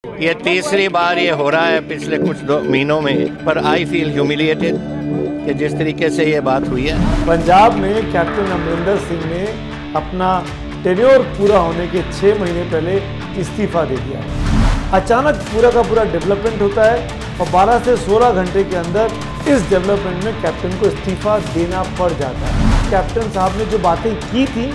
ये तीसरी बार ये हो रहा है पिछले कुछ महीनों में, पर आई फील ह्यूमिलिएटेड कि जिस तरीके से ये बात हुई है। पंजाब में कैप्टन अमरिंदर सिंह ने अपना टेन्योर पूरा होने के 6 महीने पहले इस्तीफा दे दिया है। अचानक पूरा का पूरा डेवलपमेंट होता है और 12 से 16 घंटे के अंदर इस डेवलपमेंट में कैप्टन को इस्तीफा देना पड़ जाता है। कैप्टन साहब ने जो बातें की थी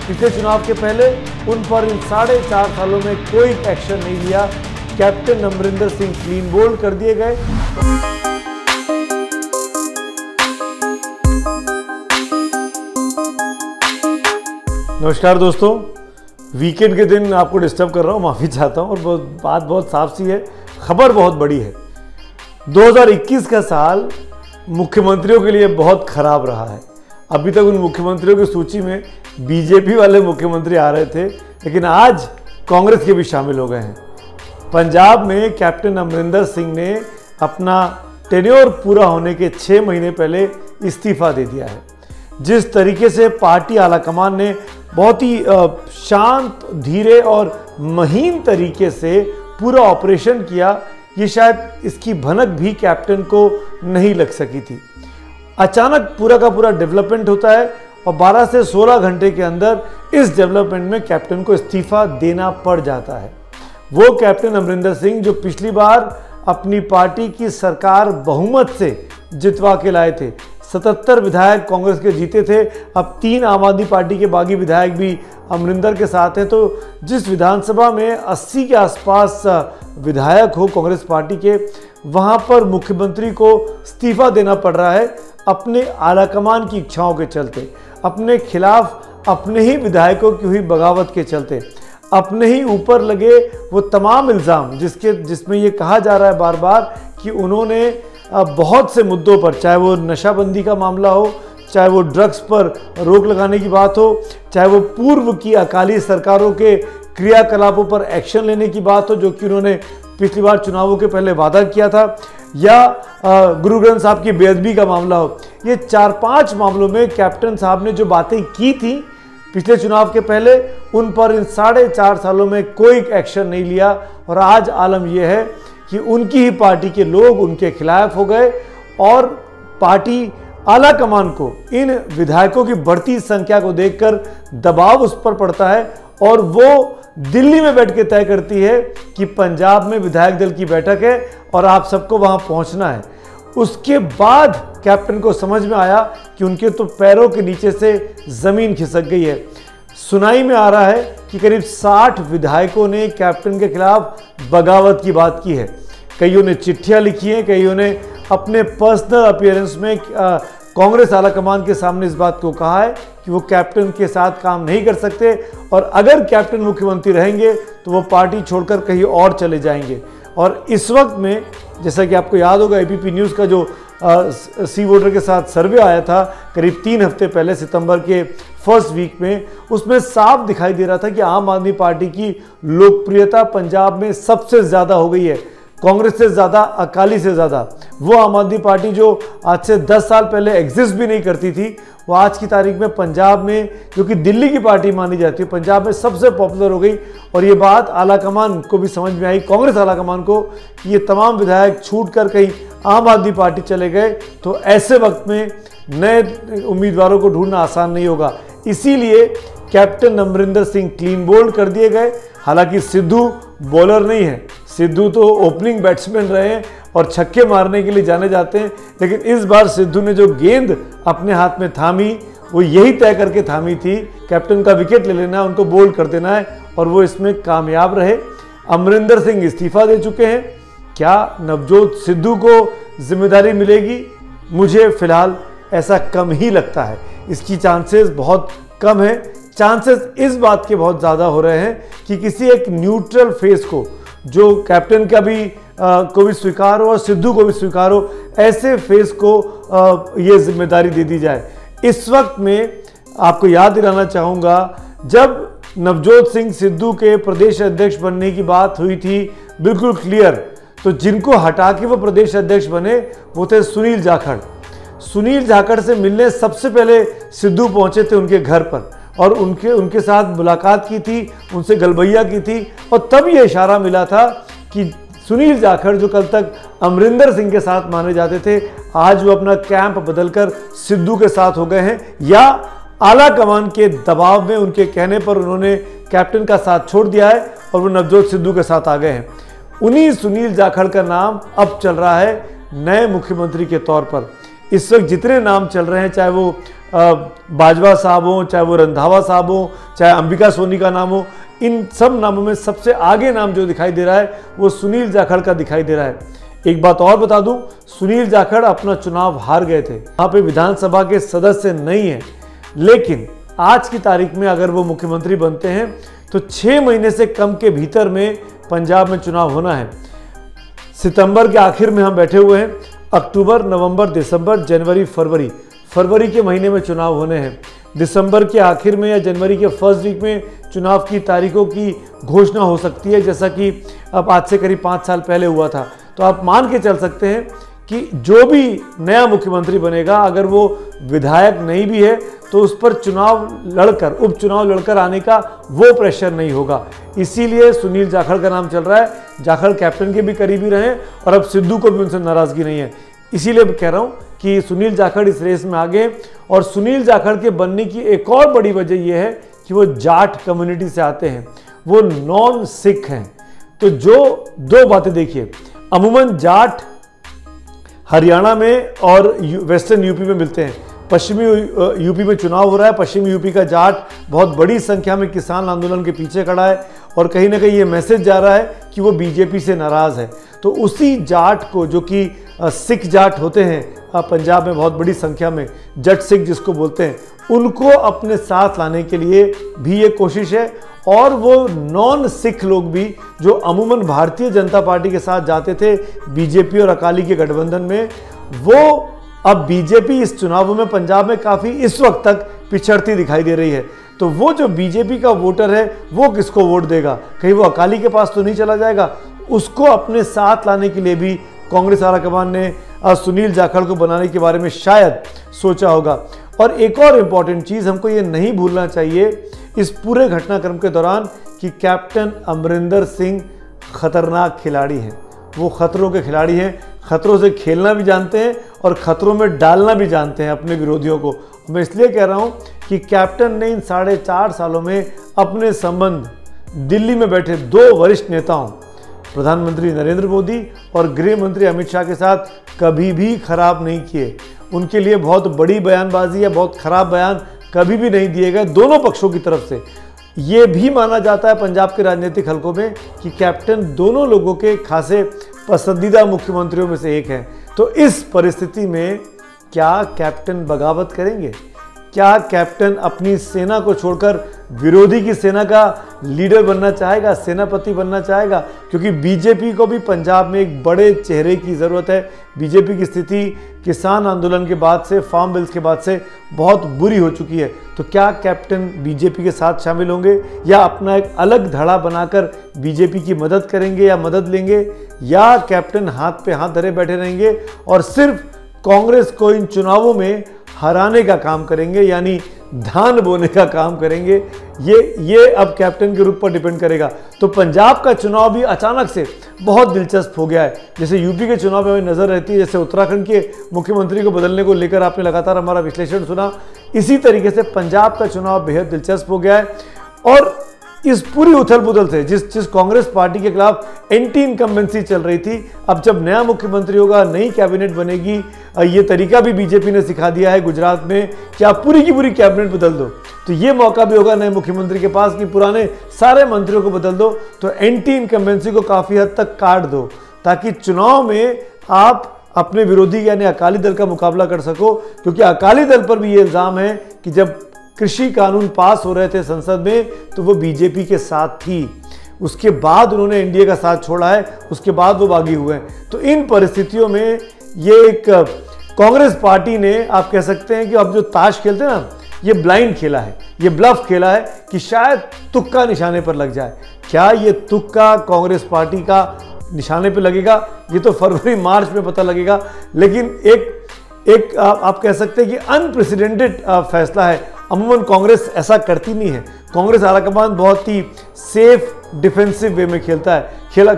पिछले चुनाव के पहले, उन पर इन 4.5 सालों में कोई एक्शन नहीं लिया। Captain Amarinder Singh clean bowled कर दिए गए। नमस्कार दोस्तों, वीकेंड के दिन आपको डिस्टर्ब कर रहा हूँ, माफ़ी चाहता हूँ। और बात बहुत साफ सी है, खबर बहुत बड़ी है। 2021 का साल मुख्यमंत्रियों के लिए बहुत खराब रहा है। अभी तक उन मुख्यमंत्रियों की सूची में बीजेपी वाले मुख्यमंत्री आ रहे थे, लेकिन आज कांग्रेस के भी शामिल हो गए हैं। पंजाब में कैप्टन अमरिंदर सिंह ने अपना टेन्योर पूरा होने के 6 महीने पहले इस्तीफा दे दिया है। जिस तरीके से पार्टी आलाकमान ने बहुत ही शांत, धीरे और महीन तरीके से पूरा ऑपरेशन किया, ये शायद इसकी भनक भी कैप्टन को नहीं लग सकी थी। अचानक पूरा का पूरा डेवलपमेंट होता है और 12 से 16 घंटे के अंदर इस डेवलपमेंट में कैप्टन को इस्तीफा देना पड़ जाता है। वो कैप्टन अमरिंदर सिंह जो पिछली बार अपनी पार्टी की सरकार बहुमत से जितवा के लाए थे, 77 विधायक कांग्रेस के जीते थे। अब 3 आम आदमी पार्टी के बागी विधायक भी अमरिंदर के साथ हैं। तो जिस विधानसभा में 80 के आसपास विधायक हो कांग्रेस पार्टी के, वहां पर मुख्यमंत्री को इस्तीफा देना पड़ रहा है अपने आलाकमान की इच्छाओं के चलते, अपने खिलाफ अपने ही विधायकों की हुई बगावत के चलते, अपने ही ऊपर लगे वो तमाम इल्ज़ाम जिसमें ये कहा जा रहा है बार बार कि उन्होंने बहुत से मुद्दों पर, चाहे वो नशाबंदी का मामला हो, चाहे वो ड्रग्स पर रोक लगाने की बात हो, चाहे वो पूर्व की अकाली सरकारों के क्रियाकलापों पर एक्शन लेने की बात हो जो कि उन्होंने पिछली बार चुनावों के पहले वादा किया था, या गुरु ग्रंथ साहब की बेअदबी का मामला हो। ये 4-5 मामलों में कैप्टन साहब ने जो बातें की थी पिछले चुनाव के पहले, उन पर इन 4.5 सालों में कोई एक्शन नहीं लिया। और आज आलम यह है कि उनकी ही पार्टी के लोग उनके खिलाफ हो गए और पार्टी आलाकमान को इन विधायकों की बढ़ती संख्या को देखकर दबाव उस पर पड़ता है और वो दिल्ली में बैठ के तय करती है कि पंजाब में विधायक दल की बैठक है और आप सबको वहां पहुंचना है। उसके बाद कैप्टन को समझ में आया कि उनके तो पैरों के नीचे से जमीन खिसक गई है। सुनाई में आ रहा है कि करीब 60 विधायकों ने कैप्टन के खिलाफ बगावत की बात की है। कईयों ने चिट्ठियां लिखी हैं, कईयों ने अपने पर्सनल अपीयरेंस में कांग्रेस आलाकमान के सामने इस बात को कहा है कि वो कैप्टन के साथ काम नहीं कर सकते और अगर कैप्टन मुख्यमंत्री रहेंगे तो वो पार्टी छोड़कर कहीं और चले जाएंगे। और इस वक्त में, जैसा कि आपको याद होगा, एबीपी न्यूज़ का जो सी वोटर के साथ सर्वे आया था करीब 3 हफ्ते पहले, सितंबर के फर्स्ट वीक में, उसमें साफ दिखाई दे रहा था कि आम आदमी पार्टी की लोकप्रियता पंजाब में सबसे ज़्यादा हो गई है, कांग्रेस से ज़्यादा, अकाली से ज़्यादा। वो आम आदमी पार्टी जो आज से 10 साल पहले एग्जिस्ट भी नहीं करती थी, वो आज की तारीख में पंजाब में, जो कि दिल्ली की पार्टी मानी जाती है, पंजाब में सबसे पॉपुलर हो गई। और ये बात आलाकमान को भी समझ में आई, कांग्रेस आलाकमान को, कि ये तमाम विधायक छूट कर कहीं आम आदमी पार्टी चले गए तो ऐसे वक्त में नए उम्मीदवारों को ढूंढना आसान नहीं होगा। इसीलिए captain Amarinder Singh clean bowled कर दिए गए। हालांकि सिद्धू बॉलर नहीं है, सिद्धू तो ओपनिंग बैट्समैन रहे हैं और छक्के मारने के लिए जाने जाते हैं, लेकिन इस बार सिद्धू ने जो गेंद अपने हाथ में थामी, वो यही तय करके थामी थी कैप्टन का विकेट ले लेना है, उनको बोल्ड कर देना है, और वो इसमें कामयाब रहे। अमरिंदर सिंह इस्तीफा दे चुके हैं। क्या नवजोत सिद्धू को जिम्मेदारी मिलेगी? मुझे फिलहाल ऐसा कम ही लगता है, इसकी चांसेस बहुत कम है। चांसेस इस बात के बहुत ज़्यादा हो रहे हैं कि किसी एक न्यूट्रल फेस को, जो कैप्टन का भी को भी स्वीकार हो और सिद्धू को भी स्वीकार हो, ऐसे फेस को ये जिम्मेदारी दे दी जाए। इस वक्त में आपको याद दिलाना चाहूँगा, जब नवजोत सिंह सिद्धू के प्रदेश अध्यक्ष बनने की बात हुई थी बिल्कुल क्लियर, तो जिनको हटा के वो प्रदेश अध्यक्ष बने वो थे सुनील जाखड़। सुनील जाखड़ से मिलने सबसे पहले सिद्धू पहुंचे थे उनके घर पर और उनके साथ मुलाकात की थी, उनसे गलबैया की थी और तब ये इशारा मिला था कि सुनील जाखड़ जो कल तक अमरिंदर सिंह के साथ माने जाते थे, आज वो अपना कैंप बदलकर सिद्धू के साथ हो गए हैं, या आला कमान के दबाव में उनके कहने पर उन्होंने कैप्टन का साथ छोड़ दिया है और वो नवजोत सिद्धू के साथ आ गए हैं। उन्हीं सुनील जाखड़ का नाम अब चल रहा है नए मुख्यमंत्री के तौर पर। इस वक्त जितने नाम चल रहे हैं, चाहे वो बाजवा साहब हो, चाहे वो रंधावा साहब हो, चाहे अंबिका सोनी का नाम हो, इन सब नामों में सबसे आगे नाम जो दिखाई दे रहा है वो सुनील जाखड़ का दिखाई दे रहा है। एक बात और बता दूं, सुनील जाखड़ अपना चुनाव हार गए थे, वहां पे विधानसभा के सदस्य नहीं है, लेकिन आज की तारीख में अगर वो मुख्यमंत्री बनते हैं तो 6 महीने से कम के भीतर में पंजाब में चुनाव होना है। सितंबर के आखिर में हम बैठे हुए हैं, अक्टूबर, नवंबर, दिसंबर, जनवरी, फरवरी के महीने में चुनाव होने हैं। दिसंबर के आखिर में या जनवरी के फर्स्ट वीक में चुनाव की तारीखों की घोषणा हो सकती है, जैसा कि अब आज से करीब 5 साल पहले हुआ था। तो आप मान के चल सकते हैं कि जो भी नया मुख्यमंत्री बनेगा, अगर वो विधायक नहीं भी है तो उस पर उपचुनाव लड़कर आने का वो प्रेशर नहीं होगा। इसीलिए सुनील जाखड़ का नाम चल रहा है। जाखड़ कैप्टन के भी करीबी रहे और अब सिद्धू को भी उनसे नाराजगी नहीं है। इसीलिए कह रहा हूं कि सुनील जाखड़ इस रेस में आगे। और सुनील जाखड़ के बनने की एक और बड़ी वजह यह है कि वो जाट कम्युनिटी से आते हैं, वो नॉन सिख हैं। तो जो 2 बातें देखिए, अमूमन जाट हरियाणा में और वेस्टर्न यूपी में मिलते हैं। पश्चिमी यूपी में चुनाव हो रहा है, पश्चिमी यूपी का जाट बहुत बड़ी संख्या में किसान आंदोलन के पीछे खड़ा है और कहीं ना कहीं ये मैसेज जा रहा है कि वो बीजेपी से नाराज है। तो उसी जाट को, जो कि सिख जाट होते हैं पंजाब में बहुत बड़ी संख्या में, जट सिख जिसको बोलते हैं, उनको अपने साथ लाने के लिए भी ये कोशिश है। और वो नॉन सिख लोग भी जो अमूमन भारतीय जनता पार्टी के साथ जाते थे बीजेपी और अकाली के गठबंधन में, वो अब बीजेपी इस चुनावों में पंजाब में काफ़ी इस वक्त तक पिछड़ती दिखाई दे रही है। तो वो जो बीजेपी का वोटर है वो किसको वोट देगा? कहीं वो अकाली के पास तो नहीं चला जाएगा? उसको अपने साथ लाने के लिए भी कांग्रेस आलाकमान ने सुनील जाखड़ को बनाने के बारे में शायद सोचा होगा। और एक और इम्पॉर्टेंट चीज़ हमको ये नहीं भूलना चाहिए इस पूरे घटनाक्रम के दौरान कि कैप्टन अमरिंदर सिंह खतरनाक खिलाड़ी हैं। वो खतरों के खिलाड़ी हैं, खतरों से खेलना भी जानते हैं और खतरों में डालना भी जानते हैं अपने विरोधियों को। मैं इसलिए कह रहा हूं कि कैप्टन ने इन 4.5 सालों में अपने संबंध दिल्ली में बैठे 2 वरिष्ठ नेताओं, प्रधानमंत्री नरेंद्र मोदी और गृह मंत्री अमित शाह के साथ कभी भी खराब नहीं किए। उनके लिए बहुत बड़ी बयानबाजी या बहुत खराब बयान कभी भी नहीं दिए गए दोनों पक्षों की तरफ से। ये भी माना जाता है पंजाब के राजनीतिक हलकों में कि कैप्टन दोनों लोगों के खासे पसंदीदा मुख्यमंत्रियों में से एक हैं। तो इस परिस्थिति में क्या कैप्टन बगावत करेंगे? क्या कैप्टन अपनी सेना को छोड़कर विरोधी की सेना का लीडर बनना चाहेगा, सेनापति बनना चाहेगा? क्योंकि बीजेपी को भी पंजाब में एक बड़े चेहरे की ज़रूरत है। बीजेपी की स्थिति किसान आंदोलन के बाद से, फार्म बिल्स के बाद से बहुत बुरी हो चुकी है। तो क्या कैप्टन बीजेपी के साथ शामिल होंगे या अपना एक अलग धड़ा बनाकर बीजेपी की मदद करेंगे या मदद लेंगे, या कैप्टन हाथ पे हाथ धरे बैठे रहेंगे और सिर्फ कांग्रेस को इन चुनावों में हराने का काम करेंगे, यानी धान बोने का काम करेंगे? ये अब कैप्टन के रूप पर डिपेंड करेगा। तो पंजाब का चुनाव भी अचानक से बहुत दिलचस्प हो गया है। जैसे यूपी के चुनाव में हमें नजर रहती है, जैसे उत्तराखंड के मुख्यमंत्री को बदलने को लेकर आपने लगातार हमारा विश्लेषण सुना, इसी तरीके से पंजाब का चुनाव बेहद दिलचस्प हो गया है। और इस पूरी उथल पुथल से जिस कांग्रेस पार्टी के खिलाफ एंटी इनकम्बेंसी चल रही थी, अब जब नया मुख्यमंत्री होगा, नई कैबिनेट बनेगी, ये तरीका भी बीजेपी ने सिखा दिया है गुजरात में कि आप पूरी की पूरी कैबिनेट बदल दो। तो ये मौका भी होगा नए मुख्यमंत्री के पास कि पुराने सारे मंत्रियों को बदल दो, तो एंटी इनकम्बेंसी को काफ़ी हद तक काट दो, ताकि चुनाव में आप अपने विरोधी यानी अकाली दल का मुकाबला कर सको। क्योंकि अकाली दल पर भी ये इल्ज़ाम है कि जब कृषि कानून पास हो रहे थे संसद में तो वो बीजेपी के साथ थी, उसके बाद उन्होंने एनडीए का साथ छोड़ा है, उसके बाद वो बागी हुए हैं। तो इन परिस्थितियों में ये एक कांग्रेस पार्टी ने, आप कह सकते हैं कि अब जो ताश खेलते हैं ना, ये ब्लाइंड खेला है, ये ब्लफ खेला है कि शायद तुक्का निशाने पर लग जाए। क्या ये तुक्का कांग्रेस पार्टी का निशाने पर लगेगा? ये तो फरवरी मार्च में पता लगेगा। लेकिन एक आप कह सकते हैं कि अनप्रेसिडेंटेड फैसला है अमूमन कांग्रेस ऐसा करती नहीं है। कांग्रेस आलाकमान बहुत ही सेफ डिफेंसिव वे में खेलता है,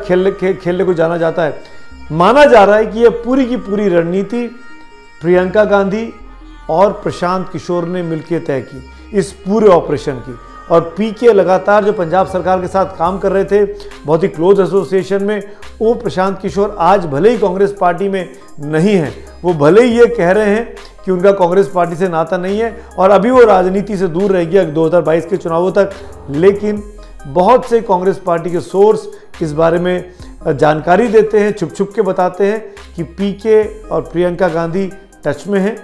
खेलने को जाना जाता है। माना जा रहा है कि यह पूरी की पूरी रणनीति प्रियंका गांधी और प्रशांत किशोर ने मिलकर तय की इस पूरे ऑपरेशन की। और पीके लगातार जो पंजाब सरकार के साथ काम कर रहे थे बहुत ही क्लोज एसोसिएशन में, वो प्रशांत किशोर आज भले ही कांग्रेस पार्टी में नहीं है, वो भले ही ये कह रहे हैं कि उनका कांग्रेस पार्टी से नाता नहीं है और अभी वो राजनीति से दूर रह गया 2022 के चुनावों तक, लेकिन बहुत से कांग्रेस पार्टी के सोर्स इस बारे में जानकारी देते हैं, छुप छुप के बताते हैं कि पीके और प्रियंका गांधी टच में हैं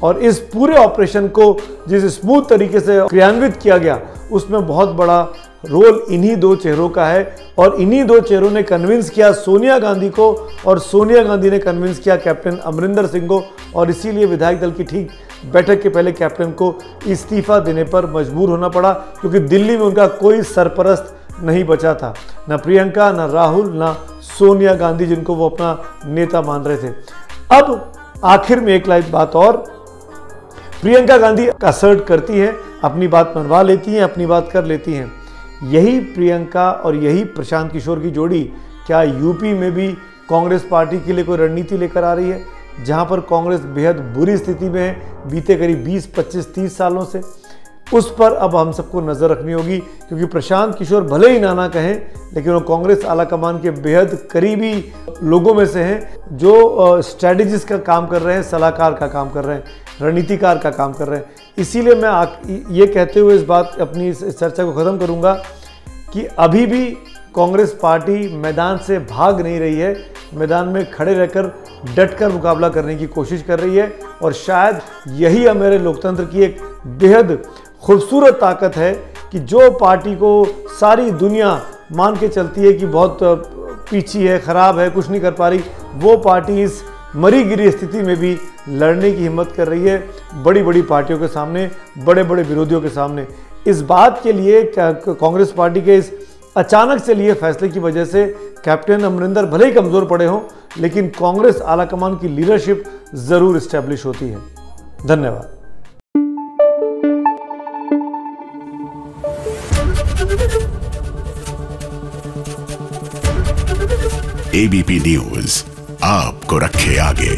और इस पूरे ऑपरेशन को जिस स्मूथ तरीके से क्रियान्वित किया गया उसमें बहुत बड़ा रोल इन्हीं दो चेहरों का है। और इन्हीं दो चेहरों ने कन्विंस किया सोनिया गांधी को और सोनिया गांधी ने कन्विंस किया कैप्टन अमरिंदर सिंह को, और इसीलिए विधायक दल की ठीक बैठक के पहले कैप्टन को इस्तीफा देने पर मजबूर होना पड़ा, क्योंकि दिल्ली में उनका कोई सरपरस्त नहीं बचा था, ना प्रियंका, ना राहुल, ना सोनिया गांधी जिनको वो अपना नेता मान रहे थे। अब आखिर में एक लाइट बात और, प्रियंका गांधी असर्ट करती हैं, अपनी बात मनवा लेती हैं, अपनी बात कर लेती हैं। यही प्रियंका और यही प्रशांत किशोर की जोड़ी क्या यूपी में भी कांग्रेस पार्टी के लिए कोई रणनीति लेकर आ रही है, जहां पर कांग्रेस बेहद बुरी स्थिति में है बीते करीब 20, 25, 30 सालों से? उस पर अब हम सबको नज़र रखनी होगी, क्योंकि प्रशांत किशोर भले ही नाना कहें लेकिन वो कांग्रेस आलाकमान के बेहद करीबी लोगों में से हैं, जो स्ट्रेटजिस्ट का काम कर रहे हैं, सलाहकार का काम कर रहे हैं, रणनीतिकार का काम कर रहे हैं। इसीलिए मैं ये कहते हुए इस बात अपनी इस चर्चा को ख़त्म करूंगा कि अभी भी कांग्रेस पार्टी मैदान से भाग नहीं रही है, मैदान में खड़े रहकर डटकर मुकाबला करने की कोशिश कर रही है। और शायद यही हमारे लोकतंत्र की एक बेहद खूबसूरत ताकत है कि जो पार्टी को सारी दुनिया मान के चलती है कि बहुत पीछी है, ख़राब है, कुछ नहीं कर पा रही, वो पार्टी इस मरी गिरी स्थिति में भी लड़ने की हिम्मत कर रही है बड़ी बड़ी पार्टियों के सामने, बड़े बड़े विरोधियों के सामने। इस बात के लिए कांग्रेस पार्टी के इस अचानक से लिए फैसले की वजह से कैप्टन अमरिंदर भले ही कमज़ोर पड़े हों, लेकिन कांग्रेस आलाकमान की लीडरशिप ज़रूर इस्टेब्लिश होती है। धन्यवाद। एबीपी न्यूज़ आपको रखे आगे।